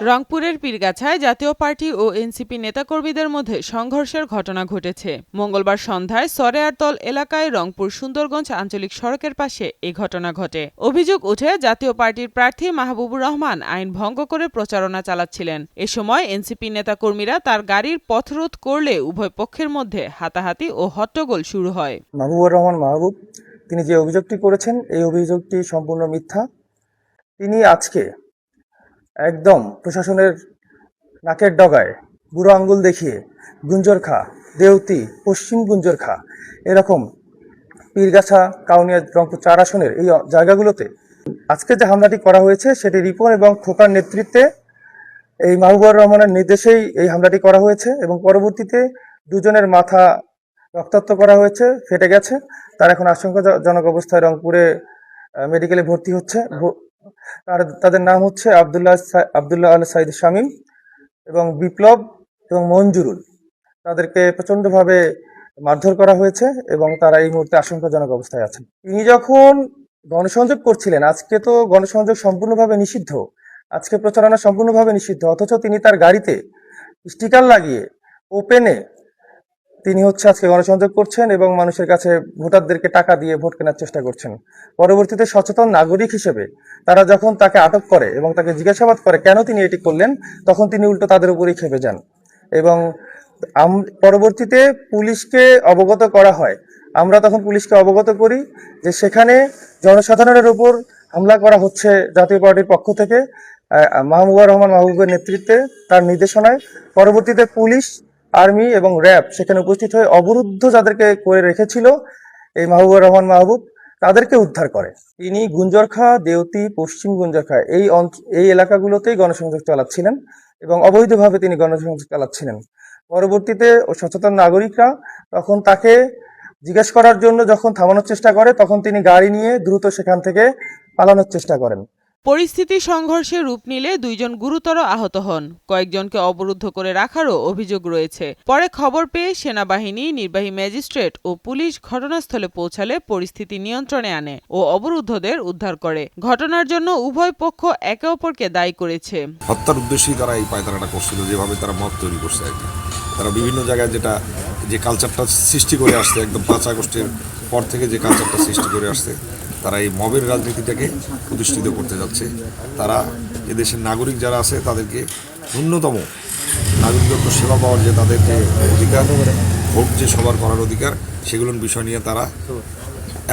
রংপুরের পীরগাছায় জাতীয় পার্টি ও এনসিপি নেতাকর্মীদের মধ্যে সংঘর্ষের ঘটনা ঘটেছে। মঙ্গলবার সন্ধ্যায় সরেয়ারতল এলাকায় রংপুর সুন্দরগঞ্জ আঞ্চলিক সড়কের পাশে এ ঘটনা ঘটে। অভিযোগ উঠে জাতীয় পার্টির প্রার্থী মাহবুবুর রহমান আইন ভঙ্গ করে প্রচারণা চালাচ্ছিলেন। এ সময় এনসিপি নেতাকর্মীরা তার গাড়ির পথরোধ করলে উভয় পক্ষের মধ্যে হাতাহাতি ও হট্টগোল শুরু হয়। মাহবুবুর রহমান মাহবুব তিনি যে অভিযোগটি করেছেন এই অভিযোগটি সম্পূর্ণ মিথ্যা। তিনি আজকে একদম প্রশাসনের নাকের ডগায় বুড়ো আঙ্গুল দেখিয়ে গুঞ্জরখা, দেউতি, পশ্চিম গুঞ্জরখা এরকম পীরগাছা, কাউনিয়া, রংপুর 4 আসনের এই জায়গাগুলোতে আজকে যে হামলাটি করা হয়েছে সেটি রিপন এবং খোকার নেতৃত্বে এই মাহবুবুর রহমানের নির্দেশেই এই হামলাটি করা হয়েছে এবং পরবর্তীতে দুজনের মাথা রক্তাক্ত করা হয়েছে, ফেটে গেছে। তার এখন আশঙ্কাজনক অবস্থায় রংপুরে মেডিকেলে ভর্তি হচ্ছে। তাদের নাম হচ্ছে আব্দুল্লাহ আল সাইদ শামীম এবং বিপ্লব এবং মঞ্জুরুল। তাদেরকে প্রচণ্ডভাবে মারধর করা হয়েছে এবং তারা এই মুহূর্তে আশঙ্কাজনক অবস্থায় আছেন। তিনি যখন গণসংযোগ করছিলেন, আজকে তো গণসংযোগ সম্পূর্ণভাবে নিষিদ্ধ, আজকে প্রচারণা সম্পূর্ণভাবে নিষিদ্ধ, অথচ তিনি তার গাড়িতে স্টিকার লাগিয়ে ওপেনে তিনি আজকে গণসংযোগ করছেন এবং মানুষের কাছে ভোটারদেরকে টাকা দিয়ে ভোট কেনার চেষ্টা করছেন। পরবর্তীতে সচেতন নাগরিক হিসেবে তারা যখন তাকে আটক করে এবং তাকে জিজ্ঞাসাবাদ করে কেন তিনি এটি করলেন, তখন তিনি উল্টো তাদের উপরেই খেপে যান এবং পরবর্তীতে পুলিশকে অবগত করা হয়। আমরা তখন পুলিশকে অবগত করি যে সেখানে জনসাধারণের উপর হামলা করা হচ্ছে জাতীয় পার্টির পক্ষ থেকে মাহবুবুর রহমান মাহবুবের নেতৃত্বে, তার নির্দেশনায়। পরবর্তীতে পুলিশ, আর্মি এবং র্যাব সেখানে উপস্থিত হয়ে অবরুদ্ধ যাদেরকে করে রেখেছিল এই মাহবুবুর রহমান মাহবুব, তাদেরকে উদ্ধার করে। তিনি গুঞ্জরখা, দেউতি, পশ্চিম গুঞ্জরখা এই এলাকাগুলোতেই গণসংযোগ চালাচ্ছিলেন এবং অবৈধভাবে তিনি গণসংযোগ চালাচ্ছিলেন। পরবর্তীতে সচেতন নাগরিকরা তখন তাকে জিজ্ঞেস করার জন্য যখন থামানোর চেষ্টা করে, তখন তিনি গাড়ি নিয়ে দ্রুত সেখান থেকে পালানোর চেষ্টা করেন। পরিস্থিতি সংঘর্ষে রূপ নিলে 2 জন গুরুতর আহত হন। কয়েকজনকে অবরুদ্ধ করে রাখারও অভিযোগ রয়েছে। পরে খবর পেয়ে সেনাবাহিনী, নির্বাহী ম্যাজিস্ট্রেট ও পুলিশ ঘটনাস্থলে পৌঁছালে পরিস্থিতি নিয়ন্ত্রণে আনে ও অবরুদ্ধদের উদ্ধার করে। ঘটনার জন্য উভয় পক্ষ একে অপরকে দায়ী করেছে। হত্যার উদ্দেশ্যেই তারা এই পায়তারাটা করছিল, যেভাবে তারা মত তৈরি করছে আর কি। তারা বিভিন্ন জায়গায় যে কালচারটা সৃষ্টি করে আসছে, একদম 5 আগস্টের পর থেকে যে কালচারটা সৃষ্টি করে আসছে, তারা এই মবের রাজনীতিটাকে প্রতিষ্ঠিত করতে যাচ্ছে। তারা এদেশের নাগরিক যারা আছে তাদেরকে ন্যূনতম নাগরিকত্ব সেবা পাওয়ার যে তাদের যে অধিকার, ভোট যে সবার করার অধিকার, সেগুলোর বিষয় নিয়ে তারা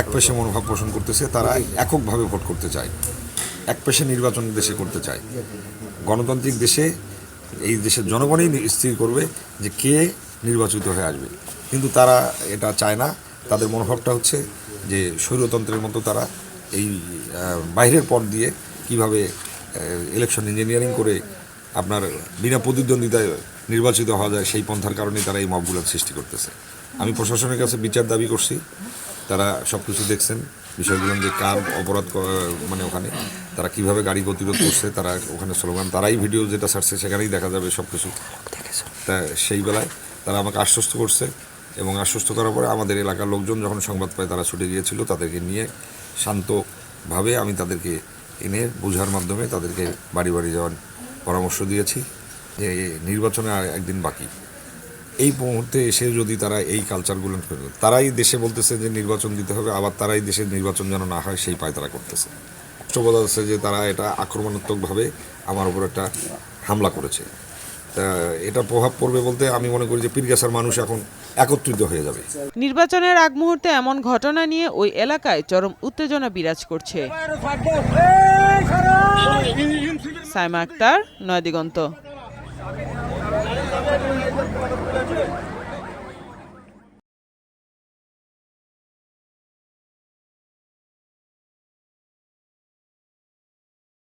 একপেশে মনোভাব পোষণ করতেছে। তারা এককভাবে ভোট করতে চায়, একপেশে নির্বাচন দেশে করতে চায়। গণতান্ত্রিক দেশে এই দেশের জনগণই স্থির করবে যে কে নির্বাচিত হয়ে আসবে, কিন্তু তারা এটা চায় না। তাদের মনোভাবটা হচ্ছে যে স্বৈরতন্ত্রের মতো তারা এই বাইরের পথ দিয়ে কিভাবে ইলেকশন ইঞ্জিনিয়ারিং করে আপনার বিনা প্রতিদ্বন্দ্বিতায় নির্বাচিত হওয়া যায়, সেই পন্থার কারণে তারা এই মবগুলোর সৃষ্টি করতেছে। আমি প্রশাসনের কাছে বিচার দাবি করছি। তারা সব কিছু দেখছেন, বিষয়গুলো যে কার অপরাধ মানে ওখানে তারা কিভাবে গাড়ি গতিরোধ করছে, তারা ওখানে স্লোগান, তারাই ভিডিও যেটা ছাড়ছে সেখানেই দেখা যাবে সব কিছু। তা সেই বেলায় তারা আমাকে আশ্বস্ত করছে এবং আশ্বস্ত করার পরে আমাদের এলাকার লোকজন যখন সংবাদ পায় তারা ছুটে গিয়েছিল। তাদেরকে নিয়ে শান্তভাবে আমি তাদেরকে এনে বোঝার মাধ্যমে তাদেরকে বাড়ি বাড়ি যাওয়ার পরামর্শ দিয়েছি যে নির্বাচনে আর একদিন বাকি। এই মুহূর্তে এসে যদি তারা এই কালচারগুলো, তারাই দেশে বলতেছে যে নির্বাচন দিতে হবে, আবার তারাই দেশের নির্বাচন যেন না হয় সেই পায় তারা করতেছে। বোঝা যাচ্ছে যে তারা এটা আক্রমণাত্মকভাবে আমার উপর একটা হামলা করেছে। তা এটা প্রভাব পড়বে বলতে আমি মনে করি যে পীরগাছার মানুষ এখন একত্রিত হয়ে যাবে। নির্বাচনের আগ মুহূর্তে এমন ঘটনা নিয়ে ওই এলাকায় চরম উত্তেজনা বিরাজ করছে। সাইমা আক্তার, নয়াদিগন্ত।